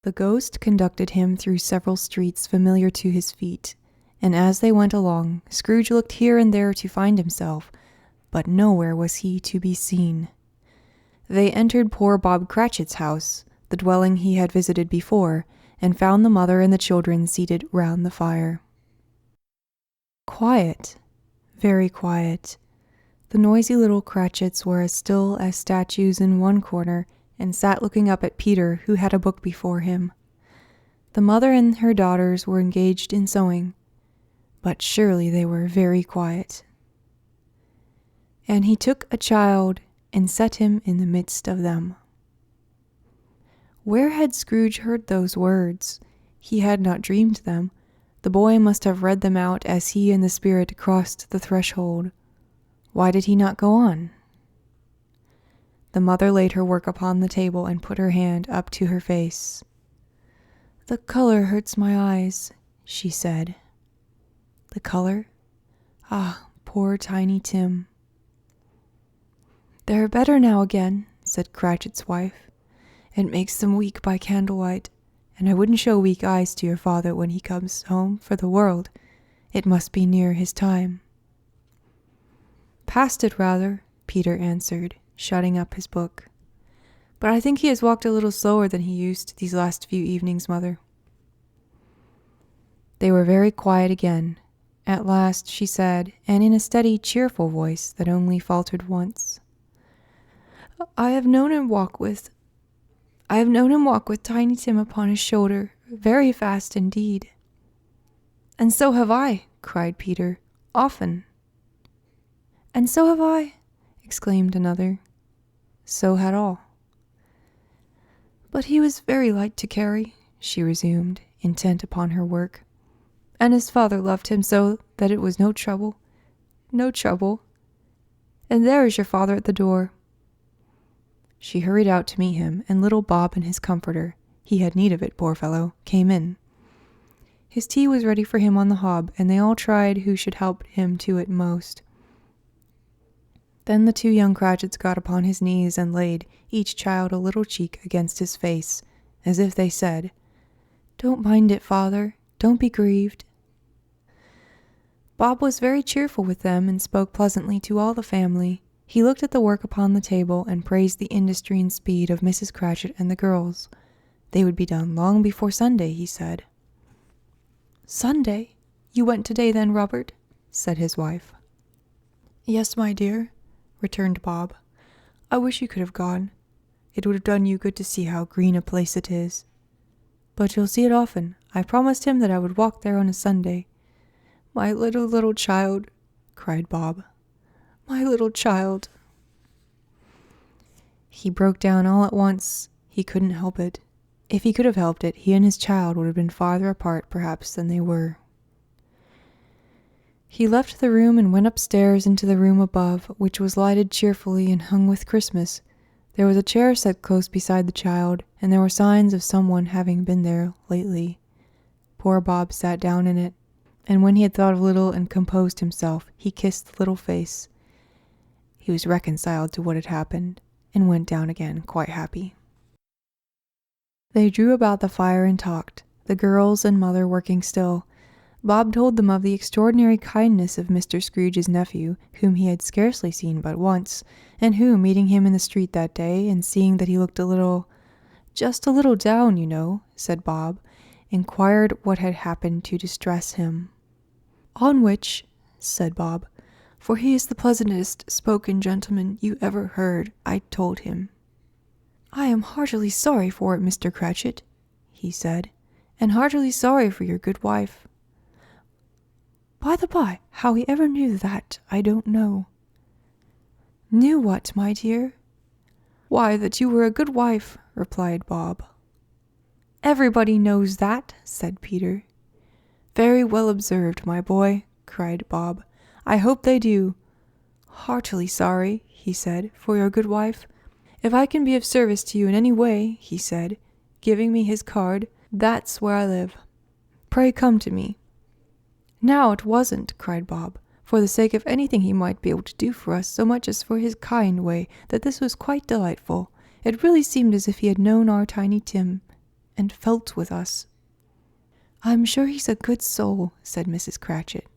The ghost conducted him through several streets familiar to his feet, and as they went along, Scrooge looked here and there to find himself, but nowhere was he to be seen. They entered poor Bob Cratchit's house, the dwelling he had visited before, and found the mother and the children seated round the fire. Quiet, very quiet. The noisy little Cratchits were as still as statues in one corner, and sat looking up at Peter, who had a book before him. The mother and her daughters were engaged in sewing, but surely they were very quiet. And he took a child and set him in the midst of them. Where had Scrooge heard those words? He had not dreamed them. The boy must have read them out as he and the spirit crossed the threshold. Why did he not go on? The mother laid her work upon the table and put her hand up to her face. "The color hurts my eyes," she said. The color? Ah, poor Tiny Tim. "They're better now again," said Cratchit's wife. "It makes them weak by candlelight, and I wouldn't show weak eyes to your father when he comes home for the world. It must be near his time." "Past it, rather," Peter answered, shutting up his book. "But I think he has walked a little slower than he used these last few evenings, Mother." They were very quiet again. At last she said, and in a steady, cheerful voice that only faltered once, I have known him walk with Tiny Tim upon his shoulder, very fast indeed." "And so have I," cried Peter, "often." "And so have I," exclaimed another. So had all. "But he was very light to carry," she resumed, intent upon her work. "And his father loved him so that it was no trouble. No trouble. And there is your father at the door." She hurried out to meet him, and little Bob and his comforter, he had need of it, poor fellow, came in. His tea was ready for him on the hob, and they all tried who should help him to it most. Then the two young Cratchits got upon his knees and laid, each child a little cheek against his face, as if they said, "Don't mind it, father. Don't be grieved." Bob was very cheerful with them and spoke pleasantly to all the family. He looked at the work upon the table and praised the industry and speed of Mrs. Cratchit and the girls. They would be done long before Sunday, he said. "Sunday? You went today then, Robert?" said his wife. "Yes, my dear," returned Bob. "I wish you could have gone. It would have done you good to see how green a place it is. But you'll see it often. I promised him that I would walk there on a Sunday." "My little child," cried Bob. "My little child." He broke down all at once. He couldn't help it. If he could have helped it, he and his child would have been farther apart, perhaps, than they were. He left the room and went upstairs into the room above, which was lighted cheerfully and hung with Christmas. There was a chair set close beside the child, and there were signs of someone having been there lately. Poor Bob sat down in it, and when he had thought a little and composed himself, he kissed the little face. He was reconciled to what had happened, and went down again quite happy. They drew about the fire and talked, the girls and mother working still. Bob told them of the extraordinary kindness of Mr. Scrooge's nephew, whom he had scarcely seen but once, and who, meeting him in the street that day, and seeing that he looked just a little down, you know, said Bob, inquired what had happened to distress him. "On which," said Bob, "for he is the pleasantest spoken gentleman you ever heard, I told him. 'I am heartily sorry for it, Mr. Cratchit,' he said, 'and heartily sorry for your good wife.' By the by, how he ever knew that, I don't know." "Knew what, my dear?" "Why, that you were a good wife," replied Bob. "Everybody knows that," said Peter. "Very well observed, my boy," cried Bob. "I hope they do. Heartily sorry," he said, "for your good wife. If I can be of service to you in any way," he said, giving me his card, "that's where I live. Pray come to me." "Now it wasn't," cried Bob, "for the sake of anything he might be able to do for us so much as for his kind way, that this was quite delightful. It really seemed as if he had known our Tiny Tim. and felt with us." "I'm sure he's a good soul," said Mrs. Cratchit.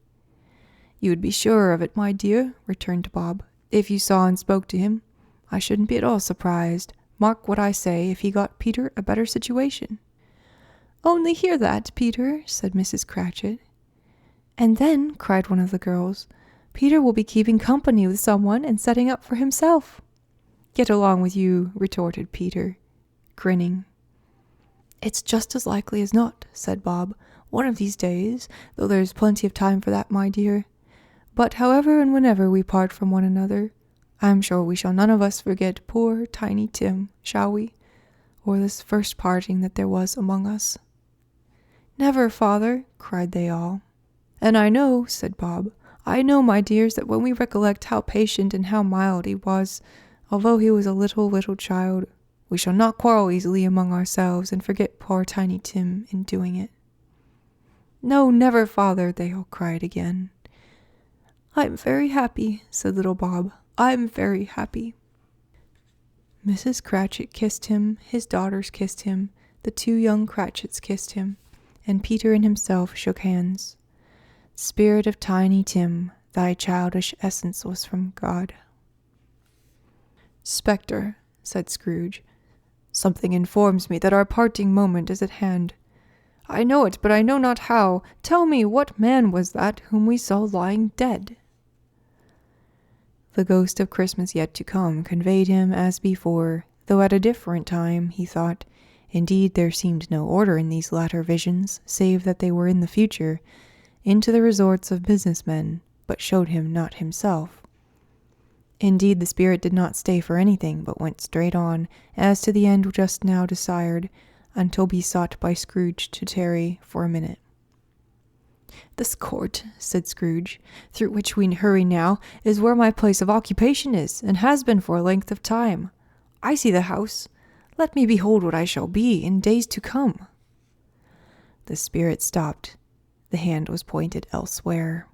"You would be sure of it, my dear," returned Bob, "if you saw and spoke to him. I shouldn't be at all surprised, mark what I say, if he got Peter a better situation." "Only hear that, Peter," said Mrs. Cratchit. "And then," cried one of the girls, "Peter will be keeping company with someone and setting up for himself." "Get along with you," retorted Peter, grinning. "It's just as likely as not," said Bob, "one of these days, though there's plenty of time for that, my dear. But however and whenever we part from one another, I'm sure we shall none of us forget poor Tiny Tim, shall we? Or this first parting that there was among us." "Never, father," cried they all. "And I know," said Bob, "I know, my dears, that when we recollect how patient and how mild he was, although he was a little child, we shall not quarrel easily among ourselves and forget poor Tiny Tim in doing it." "No, never, father," they all cried again. "I'm very happy," said little Bob. "I'm very happy." Mrs. Cratchit kissed him, his daughters kissed him, the 2 young Cratchits kissed him, and Peter and himself shook hands. "Spirit of Tiny Tim, thy childish essence was from God." "Spectre," said Scrooge, "something informs me that our parting moment is at hand. I know it, but I know not how. Tell me, what man was that whom we saw lying dead?" The ghost of Christmas yet to come conveyed him as before, though at a different time, he thought. Indeed, there seemed no order in these latter visions, save that they were in the future, into the resorts of business men, but showed him not himself. Indeed, the spirit did not stay for anything, but went straight on, as to the end just now desired, until besought by Scrooge to tarry for a minute. "This court," said Scrooge, "through which we hurry now, is where my place of occupation is, and has been for a length of time. I see the house. Let me behold what I shall be in days to come." The spirit stopped. The hand was pointed elsewhere.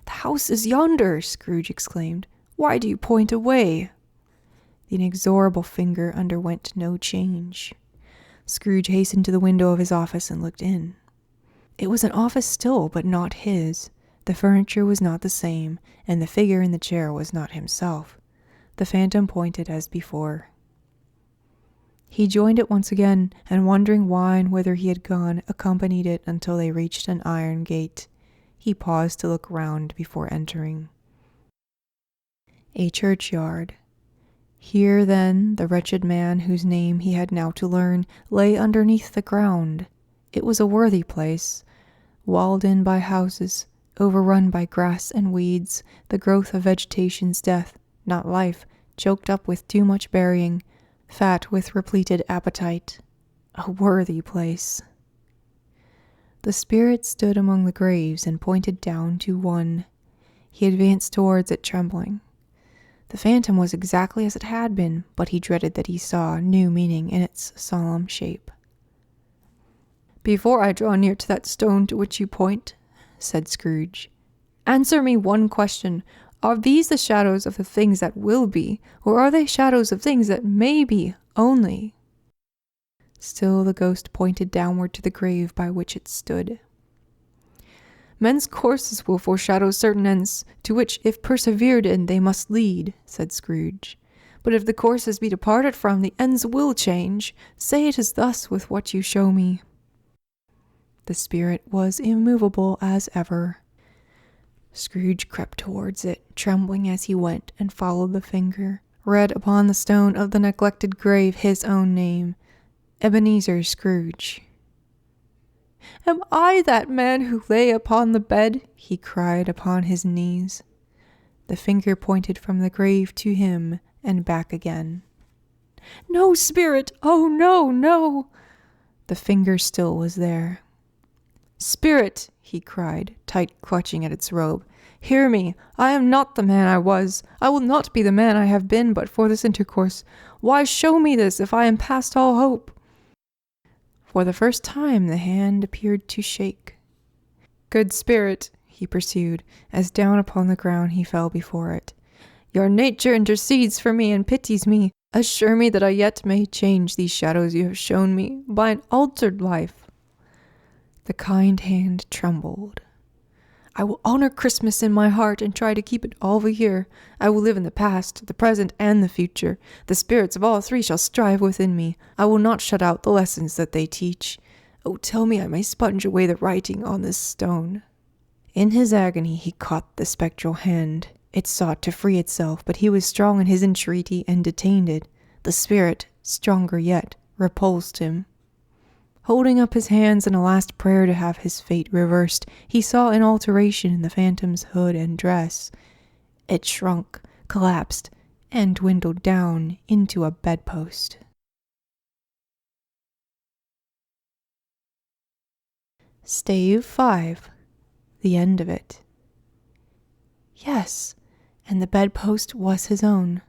"The house is yonder!" Scrooge exclaimed. "Why do you point away?" The inexorable finger underwent no change. Scrooge hastened to the window of his office and looked in. It was an office still, but not his. The furniture was not the same, and the figure in the chair was not himself. The phantom pointed as before. He joined it once again, and wondering why and whither he had gone, accompanied it until they reached an iron gate. He paused to look round before entering. A churchyard. Here, then, the wretched man whose name he had now to learn lay underneath the ground. It was a worthy place, walled in by houses, overrun by grass and weeds, the growth of vegetation's death, not life, choked up with too much burying, fat with repleted appetite. A worthy place. The spirit stood among the graves and pointed down to one. He advanced towards it trembling. The phantom was exactly as it had been, but he dreaded that he saw new meaning in its solemn shape. "Before I draw near to that stone to which you point," said Scrooge, "answer me one question. Are these the shadows of the things that will be, or are they shadows of things that may be only?" Still the ghost pointed downward to the grave by which it stood. "Men's courses will foreshadow certain ends, to which, if persevered in, they must lead," said Scrooge. "But if the courses be departed from, the ends will change. Say it is thus with what you show me." The spirit was immovable as ever. Scrooge crept towards it, trembling as he went, and followed the finger, read upon the stone of the neglected grave his own name, Ebenezer Scrooge. "Am I that man who lay upon the bed?" he cried upon his knees. The finger pointed from the grave to him and back again. "No, spirit! Oh, no, no!" The finger still was there. "Spirit!" he cried, tight clutching at its robe. "Hear me! I am not the man I was. I will not be the man I have been but for this intercourse. Why show me this if I am past all hope?" For the first time the hand appeared to shake. "Good spirit," he pursued, as down upon the ground he fell before it, "your nature intercedes for me and pities me. Assure me that I yet may change these shadows you have shown me by an altered life." The kind hand trembled. "I will honor Christmas in my heart and try to keep it all the year. I will live in the past, the present, and the future. The spirits of all three shall strive within me. I will not shut out the lessons that they teach. Oh, tell me I may sponge away the writing on this stone." In his agony he caught the spectral hand. It sought to free itself, but he was strong in his entreaty and detained it. The spirit, stronger yet, repulsed him. Holding up his hands in a last prayer to have his fate reversed, he saw an alteration in the phantom's hood and dress. It shrunk, collapsed, and dwindled down into a bedpost. Stave 5. The end of it. Yes, and the bedpost was his own.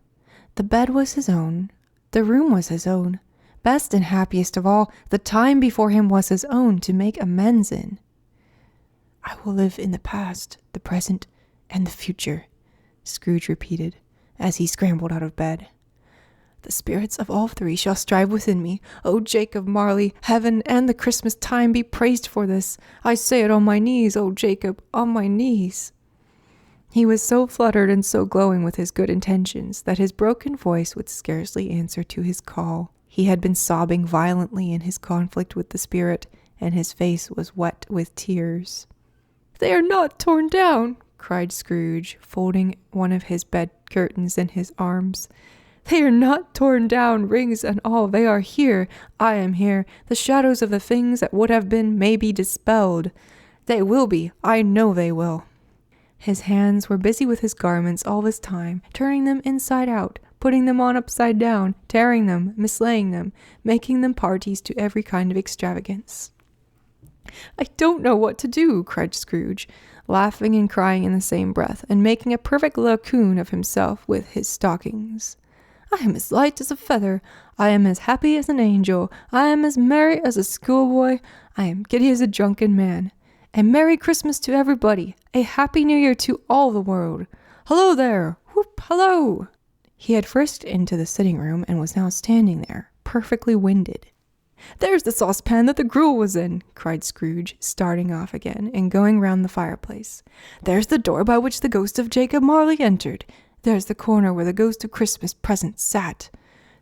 The bed was his own. The room was his own. Best and happiest of all, the time before him was his own to make amends in. "I will live in the past, the present, and the future," Scrooge repeated, as he scrambled out of bed. "The spirits of all three shall strive within me. O Jacob Marley, heaven and the Christmas time be praised for this. I say it on my knees, O Jacob, on my knees." He was so fluttered and so glowing with his good intentions that his broken voice would scarcely answer to his call. He had been sobbing violently in his conflict with the spirit, and his face was wet with tears. "They are not torn down," cried Scrooge, folding one of his bed curtains in his arms. "They are not torn down, rings and all. They are here. I am here. The shadows of the things that would have been may be dispelled. They will be. I know they will." His hands were busy with his garments all this time, turning them inside out, putting them on upside down, tearing them, mislaying them, making them parties to every kind of extravagance. "I don't know what to do," cried Scrooge, laughing and crying in the same breath, and making a perfect lacoon of himself with his stockings. "I am as light as a feather. I am as happy as an angel. I am as merry as a schoolboy. I am giddy as a drunken man. A Merry Christmas to everybody. A Happy New Year to all the world. Hello there! Whoop, hello!" He had frisked into the sitting room and was now standing there, perfectly winded. "There's the saucepan that the gruel was in," cried Scrooge, starting off again and going round the fireplace. "There's the door by which the ghost of Jacob Marley entered. There's the corner where the ghost of Christmas present sat.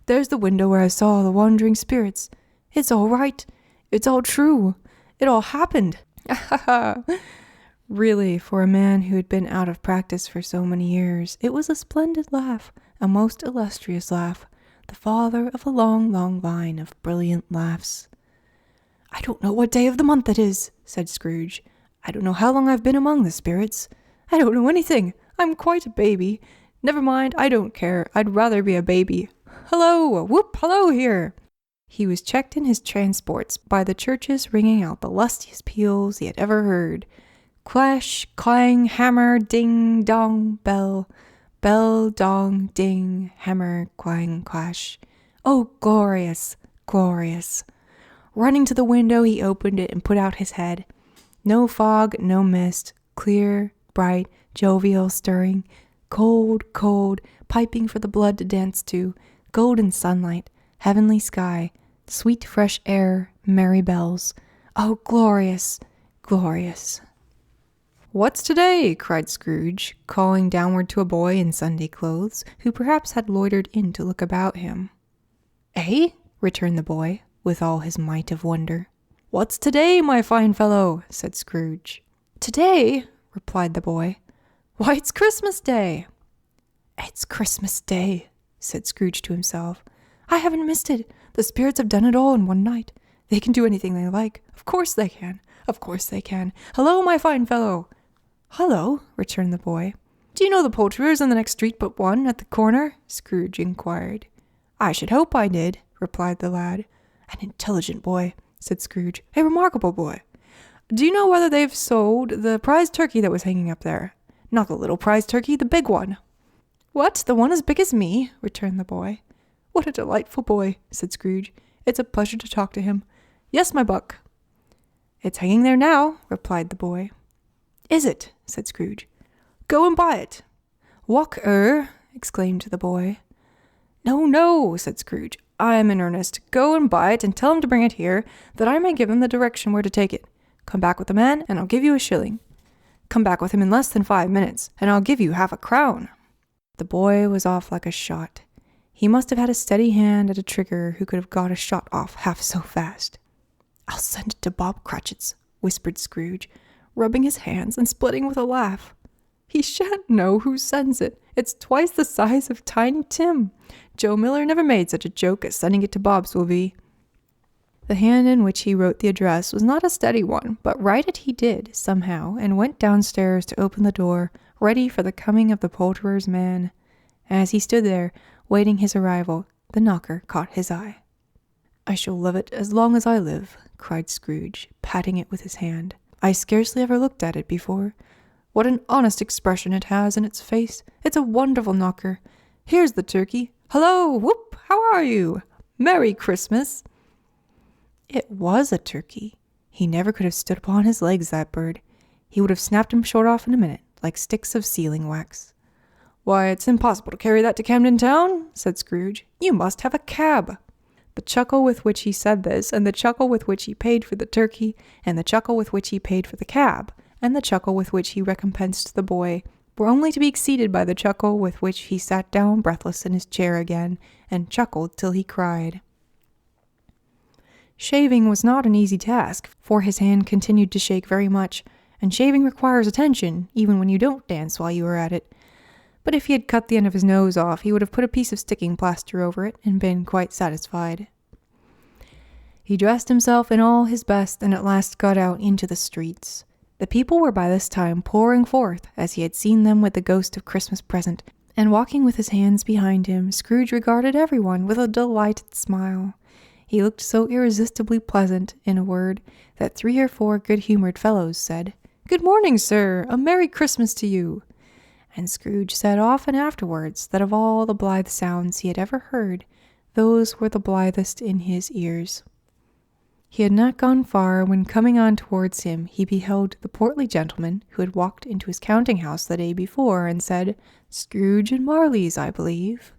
There's the window where I saw the wandering spirits. It's all right. It's all true. It all happened. Ha ha!" Really, for a man who had been out of practice for so many years, it was a splendid laugh, a most illustrious laugh, the father of a long, long line of brilliant laughs. "I don't know what day of the month it is," said Scrooge. "I don't know how long I've been among the spirits. I don't know anything. I'm quite a baby. Never mind, I don't care. I'd rather be a baby. Hello! Whoop! Hello here!" He was checked in his transports by the churches ringing out the lustiest peals he had ever heard. Clash, clang, hammer, ding, dong, bell. Bell, dong, ding, hammer, clang, clash. Oh, glorious, glorious. Running to the window, he opened it and put out his head. No fog, no mist, clear, bright, jovial, stirring, cold, cold, piping for the blood to dance to, golden sunlight, heavenly sky, sweet fresh air, merry bells. Oh, glorious, glorious. "What's today?" cried Scrooge, calling downward to a boy in Sunday clothes, who perhaps had loitered in to look about him. "Eh?" returned the boy, with all his might of wonder. "What's today, my fine fellow?" said Scrooge. "Today?" replied the boy. "Why, it's Christmas Day." "It's Christmas Day," said Scrooge to himself. "I haven't missed it. The spirits have done it all in one night. They can do anything they like. Of course they can. Of course they can. Hello, my fine fellow." "Hello," returned the boy. "Do you know the poulterer's in the next street but one, at the corner?" Scrooge inquired. "I should hope I did," replied the lad. "An intelligent boy," said Scrooge. "A remarkable boy. Do you know whether they've sold the prize turkey that was hanging up there? Not the little prize turkey, the big one." "What, the one as big as me?" returned the boy. "What a delightful boy," said Scrooge. "It's a pleasure to talk to him. Yes, my buck." "It's hanging there now," replied the boy. "Is it?" said Scrooge. "Go and buy it." "Walk exclaimed the boy. No, no, said Scrooge. I am in earnest. Go and buy it, and tell him to bring it here, that I may give him the direction where to take it. Come back with the man, and I'll give you a shilling. Come back with him in less than 5 minutes, and I'll give you half a crown. The boy was off like a shot. He must have had a steady hand at a trigger who could have got a shot off half so fast. I'll send it to Bob Cratchits, whispered Scrooge, rubbing his hands and splitting with a laugh. He shan't know who sends it. It's twice the size of Tiny Tim. Joe Miller never made such a joke as sending it to Bob's will be. The hand in which he wrote the address was not a steady one, but write it he did, somehow, and went downstairs to open the door, ready for the coming of the poulterer's man. As he stood there, waiting his arrival, the knocker caught his eye. I shall love it as long as I live, cried Scrooge, patting it with his hand. I scarcely ever looked at it before. What an honest expression it has in its face. It's a wonderful knocker. Here's the turkey. Hello, whoop, how are you? Merry Christmas. It was a turkey. He never could have stood upon his legs, that bird. He would have snapped him short off in a minute, like sticks of sealing wax. Why, it's impossible to carry that to Camden Town, said Scrooge. You must have a cab. The chuckle with which he said this, and the chuckle with which he paid for the turkey, and the chuckle with which he paid for the cab, and the chuckle with which he recompensed the boy, were only to be exceeded by the chuckle with which he sat down breathless in his chair again, and chuckled till he cried. Shaving was not an easy task, for his hand continued to shake very much, and shaving requires attention, even when you don't dance while you are at it. But if he had cut the end of his nose off, he would have put a piece of sticking plaster over it, and been quite satisfied. He dressed himself in all his best, and at last got out into the streets. The people were by this time pouring forth, as he had seen them with the ghost of Christmas present, and walking with his hands behind him, Scrooge regarded everyone with a delighted smile. He looked so irresistibly pleasant, in a word, that 3 or 4 good-humoured fellows said, "Good morning, sir! A Merry Christmas to you!" And Scrooge said often afterwards that of all the blithe sounds he had ever heard, those were the blithest in his ears. He had not gone far when, coming on towards him, he beheld the portly gentleman who had walked into his counting-house the day before and said, "Scrooge and Marley's, I believe."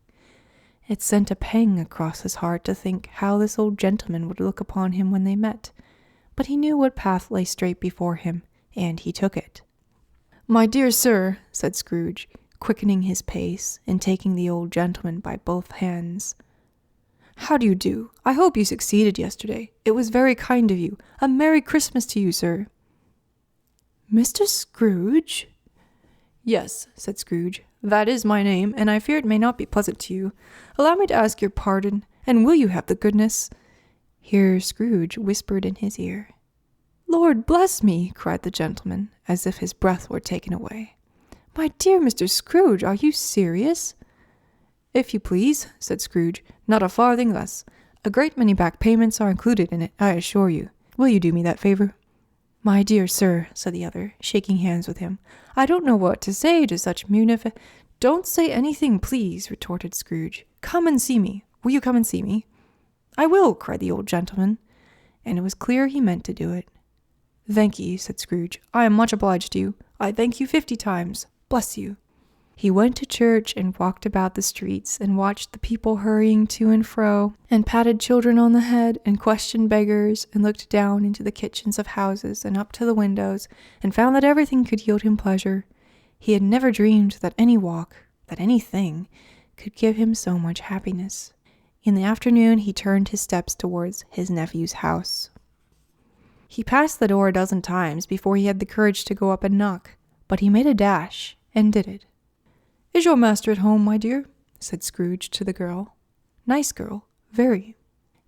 It sent a pang across his heart to think how this old gentleman would look upon him when they met, but he knew what path lay straight before him, and he took it. "My dear sir," said Scrooge, quickening his pace, and taking the old gentleman by both hands. "How do you do? I hope you succeeded yesterday. It was very kind of you. A Merry Christmas to you, sir." "Mr. Scrooge?" "Yes," said Scrooge. "That is my name, and I fear it may not be pleasant to you. Allow me to ask your pardon, and will you have the goodness—" Here Scrooge whispered in his ear. "Lord bless me!" cried the gentleman, as if his breath were taken away. "My dear Mr. Scrooge, are you serious?" "If you please," said Scrooge, "not a farthing less. A great many back payments are included in it, I assure you. Will you do me that favor?" "My dear sir," said the other, shaking hands with him, "I don't know what to say to such "Don't say anything, please," retorted Scrooge. "Come and see me. Will you come and see me?" "I will," cried the old gentleman, and it was clear he meant to do it. "Thank ye," said Scrooge. "I am much obliged to you. I thank you 50 times. Bless you." He went to church and walked about the streets and watched the people hurrying to and fro, and patted children on the head and questioned beggars, and looked down into the kitchens of houses and up to the windows, and found that everything could yield him pleasure. He had never dreamed that any walk, that anything, could give him so much happiness. In the afternoon he turned his steps towards his nephew's house. He passed the door a dozen times before he had the courage to go up and knock, but he made a dash and did it. "Is your master at home, my dear?" said Scrooge to the girl. "Nice girl, very."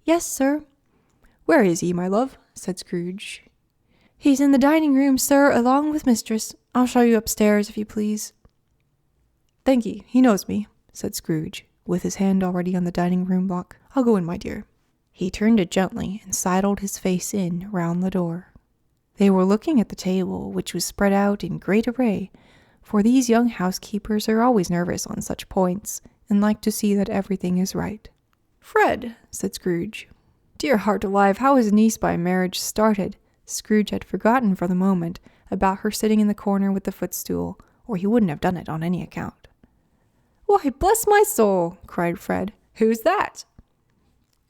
"Yes, sir." "Where is he, my love?" said Scrooge. "He's in the dining room, sir, along with mistress. I'll show you upstairs, if you please." "Thank ye, he knows me," said Scrooge, with his hand already on the dining room lock. "I'll go in, my dear." He turned it gently and sidled his face in round the door. They were looking at the table, which was spread out in great array, for these young housekeepers are always nervous on such points, and like to see that everything is right. "Fred," said Scrooge. Dear heart alive, how his niece by marriage started! Scrooge had forgotten for the moment about her sitting in the corner with the footstool, or he wouldn't have done it on any account. "Why, bless my soul!" cried Fred. "Who's that?"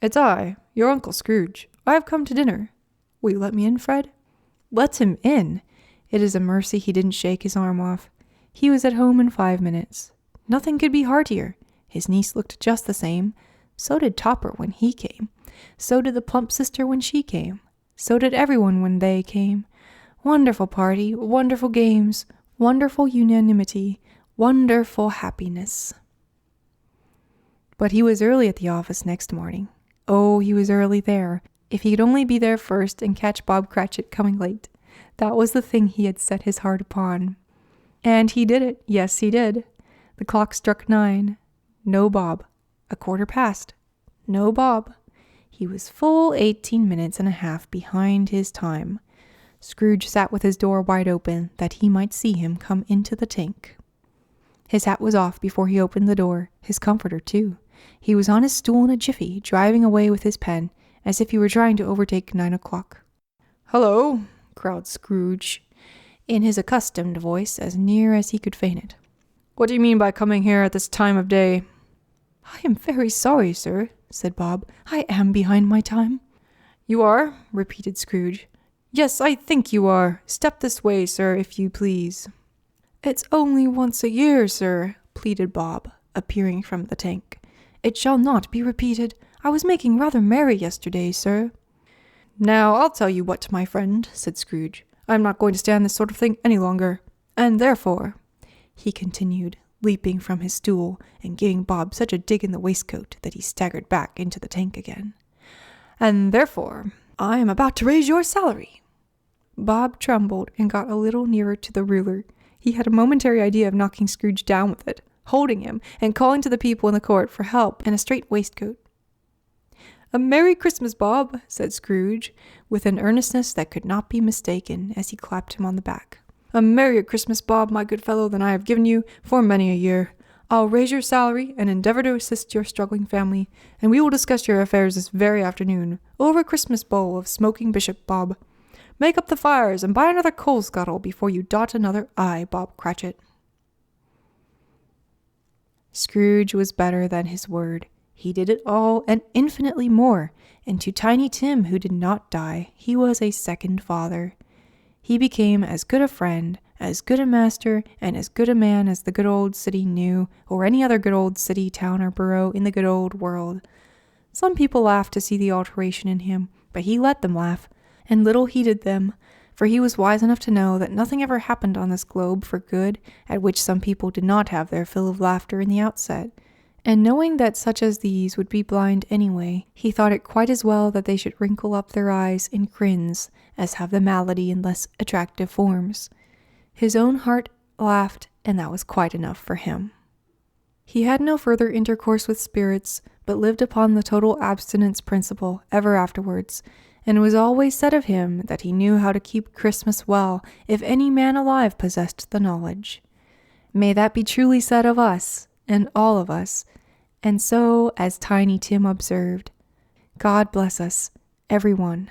"It's I, your Uncle Scrooge. I have come to dinner. Will you let me in, Fred?" Let him in! It is a mercy he didn't shake his arm off. He was at home in 5 minutes. Nothing could be heartier. His niece looked just the same. So did Topper when he came. So did the plump sister when she came. So did everyone when they came. Wonderful party, wonderful games, wonderful unanimity, wonderful happiness. But he was early at the office next morning. Oh, he was early there. If he could only be there first and catch Bob Cratchit coming late. That was the thing he had set his heart upon. And he did it. Yes, he did. The clock struck 9. No Bob. 1:15. No Bob. He was full 18 minutes and a half behind his time. Scrooge sat with his door wide open that he might see him come into the tank. His hat was off before he opened the door, his comforter too. He was on his stool in a jiffy, driving away with his pen, as if he were trying to overtake 9 o'clock. "Hello," growled Scrooge, in his accustomed voice, as near as he could feign it. "What do you mean by coming here at this time of day?" "I am very sorry, sir," said Bob. "I am behind my time." "You are?" repeated Scrooge. "Yes, I think you are. Step this way, sir, if you please." "It's only once a year, sir," pleaded Bob, appearing from the tank. "It shall not be repeated. I was making rather merry yesterday, sir." "Now, I'll tell you what, my friend," said Scrooge. "I'm not going to stand this sort of thing any longer. And therefore," he continued, leaping from his stool and giving Bob such a dig in the waistcoat that he staggered back into the tank again, "and therefore, I am about to raise your salary." Bob trembled and got a little nearer to the ruler. He had a momentary idea of knocking Scrooge down with it, holding him, and calling to the people in the court for help and a straight waistcoat. "A Merry Christmas, Bob," said Scrooge, with an earnestness that could not be mistaken, as he clapped him on the back. "A merrier Christmas, Bob, my good fellow, than I have given you for many a year. I'll raise your salary and endeavor to assist your struggling family, and we will discuss your affairs this very afternoon, over a Christmas bowl of smoking bishop, Bob. Make up the fires and buy another coal scuttle before you dot another I, Bob Cratchit." Scrooge was better than his word. He did it all and infinitely more, and to Tiny Tim, who did not die, he was a second father. He became as good a friend, as good a master, and as good a man as the good old city knew, or any other good old city, town, or borough in the good old world. Some people laughed to see the alteration in him, but he let them laugh, and little heeded them, for he was wise enough to know that nothing ever happened on this globe for good at which some people did not have their fill of laughter in the outset. And knowing that such as these would be blind anyway, he thought it quite as well that they should wrinkle up their eyes in grins as have the malady in less attractive forms. His own heart laughed, and that was quite enough for him. He had no further intercourse with spirits, but lived upon the total abstinence principle ever afterwards, and it was always said of him that he knew how to keep Christmas well if any man alive possessed the knowledge. May that be truly said of us, and all of us, and so, as Tiny Tim observed, God bless us, everyone.